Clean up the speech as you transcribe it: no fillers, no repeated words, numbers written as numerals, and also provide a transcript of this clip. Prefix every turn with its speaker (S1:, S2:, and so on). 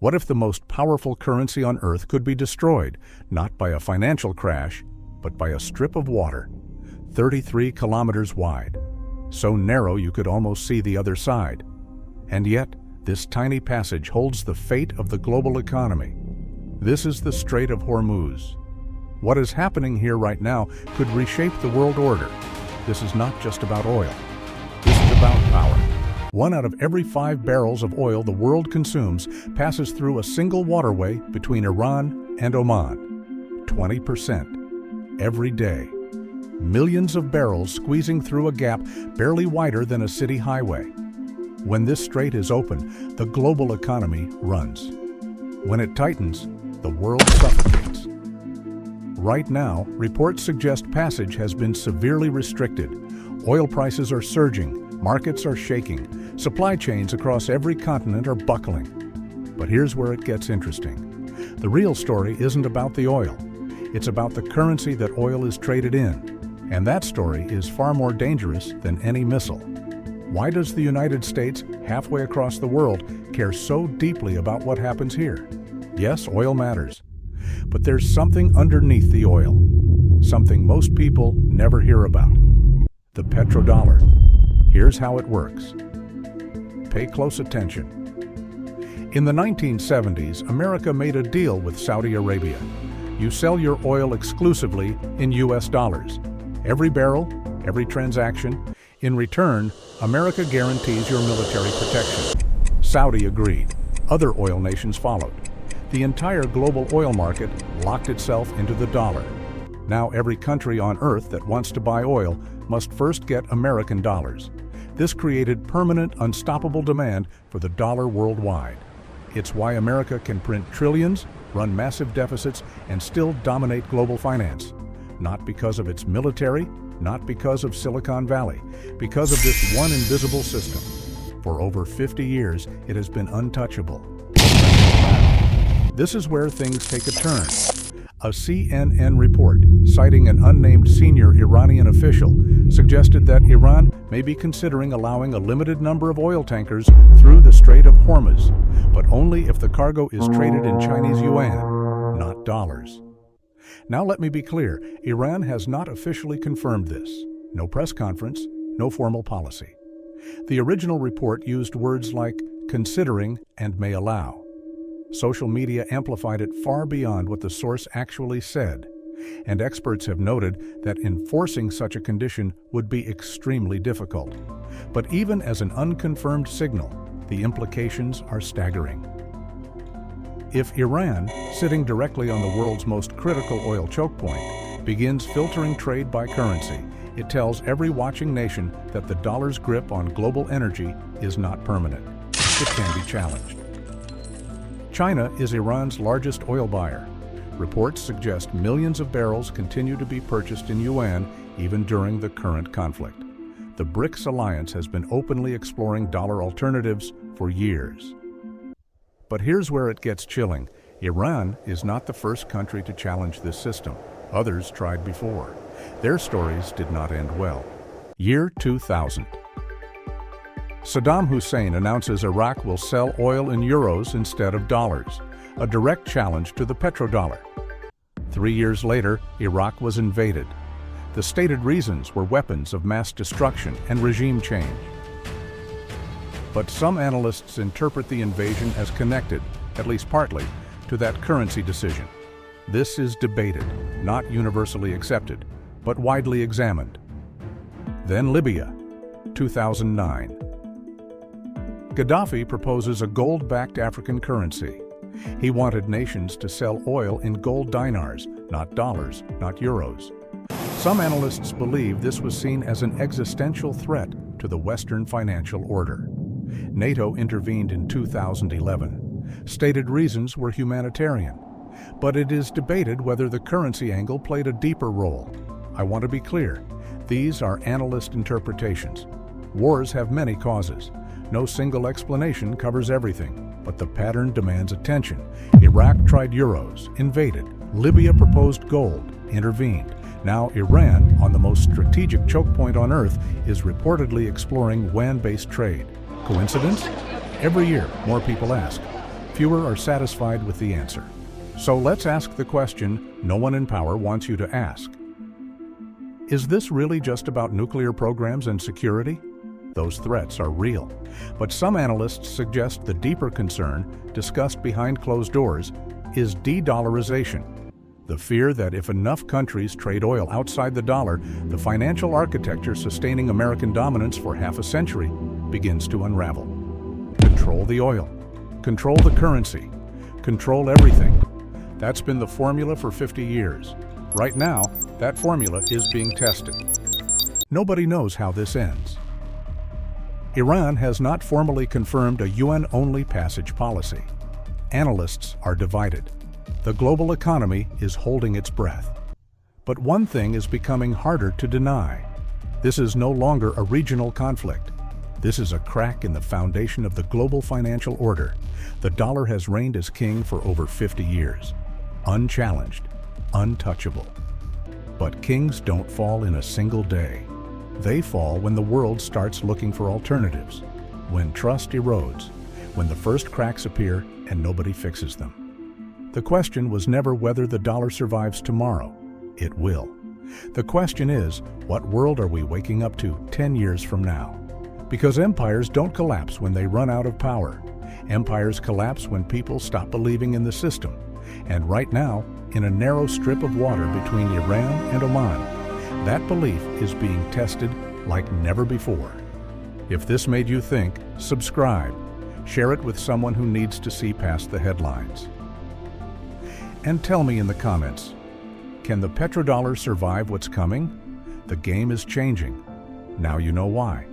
S1: What if the most powerful currency on Earth could be destroyed, not by a financial crash, but by a strip of water, 33 kilometers wide, so narrow you could almost see the other side? And yet, this tiny passage holds the fate of the global economy. This is the Strait of Hormuz. What is happening here right now could reshape the world order. This is not just about oil. This is about power. 1 out of every 5 barrels of oil the world consumes passes through a single waterway between Iran and Oman. 20%. Every day. Millions of barrels squeezing through a gap barely wider than a city highway. When this strait is open, the global economy runs. When it tightens, the world suffocates. Right now, reports suggest passage has been severely restricted. Oil prices are surging, markets are shaking, supply chains across every continent are buckling. But here's where it gets interesting. The real story isn't about the oil. It's about the currency that oil is traded in. And that story is far more dangerous than any missile. Why does the United States, halfway across the world, care so deeply about what happens here? Yes, oil matters. But there's something underneath the oil, something most people never hear about. The petrodollar. Here's how it works. Pay close attention. In the 1970s, America made a deal with Saudi Arabia. You sell your oil exclusively in US dollars. Every barrel, every transaction. In return, America guarantees your military protection. Saudi agreed. Other oil nations followed. The entire global oil market locked itself into the dollar. Now every country on Earth that wants to buy oil must first get American dollars. This created permanent, unstoppable demand for the dollar worldwide. It's why America can print trillions, run massive deficits, and still dominate global finance. Not because of its military, not because of Silicon Valley, because of this one invisible system. For over 50 years, it has been untouchable. This is where things take a turn. A CNN report, citing an unnamed senior Iranian official, suggested that Iran may be considering allowing a limited number of oil tankers through the Strait of Hormuz, but only if the cargo is traded in Chinese yuan, not dollars. Now let me be clear, Iran has not officially confirmed this. No press conference, no formal policy. The original report used words like considering and may allow. Social media amplified it far beyond what the source actually said, and experts have noted that enforcing such a condition would be extremely difficult. But even as an unconfirmed signal, the implications are staggering. If Iran, sitting directly on the world's most critical oil choke point, begins filtering trade by currency, it tells every watching nation that the dollar's grip on global energy is not permanent. It can be challenged. China is Iran's largest oil buyer. Reports suggest millions of barrels continue to be purchased in yuan even during the current conflict. The BRICS alliance has been openly exploring dollar alternatives for years. But here's where it gets chilling. Iran is not the first country to challenge this system. Others tried before. Their stories did not end well. Year 2000. Saddam Hussein announces Iraq will sell oil in euros instead of dollars, a direct challenge to the petrodollar. 3 years later, Iraq was invaded. The stated reasons were weapons of mass destruction and regime change. But some analysts interpret the invasion as connected, at least partly, to that currency decision. This is debated, not universally accepted, but widely examined. Then Libya, 2009. Gaddafi proposes a gold-backed African currency. He wanted nations to sell oil in gold dinars, not dollars, not euros. Some analysts believe this was seen as an existential threat to the Western financial order. NATO intervened in 2011. Stated reasons were humanitarian. But it is debated whether the currency angle played a deeper role. I want to be clear. These are analyst interpretations. Wars have many causes. No single explanation covers everything, but the pattern demands attention. Iraq tried euros, invaded. Libya proposed gold, intervened. Now Iran, on the most strategic choke point on Earth, is reportedly exploring yuan-based trade. Coincidence? Every year, more people ask. fewer are satisfied with the answer. So let's ask the question no one in power wants you to ask. Is this really just about nuclear programs and security? Those threats are real, but some analysts suggest the deeper concern, discussed behind closed doors, is de-dollarization. The fear that if enough countries trade oil outside the dollar, the financial architecture sustaining American dominance for half a century begins to unravel. Control the oil, control the currency, control everything. That's been the formula for 50 years. Right now, that formula is being tested. Nobody knows how this ends. Iran has not formally confirmed a Yuan-only passage policy. Analysts are divided. The global economy is holding its breath. But one thing is becoming harder to deny. This is no longer a regional conflict. This is a crack in the foundation of the global financial order. The dollar has reigned as king for over 50 years. Unchallenged, untouchable. But kings don't fall in a single day. They fall when the world starts looking for alternatives, when trust erodes, when the first cracks appear and nobody fixes them. The question was never whether the dollar survives tomorrow. It will. The question is, what world are we waking up to 10 years from now? Because empires don't collapse when they run out of power. Empires collapse when people stop believing in the system. And right now, in a narrow strip of water between Iran and Oman, that belief is being tested like never before. If this made you think, subscribe. Share it with someone who needs to see past the headlines. And tell me in the comments, can the petrodollar survive what's coming? The game is changing. Now you know why.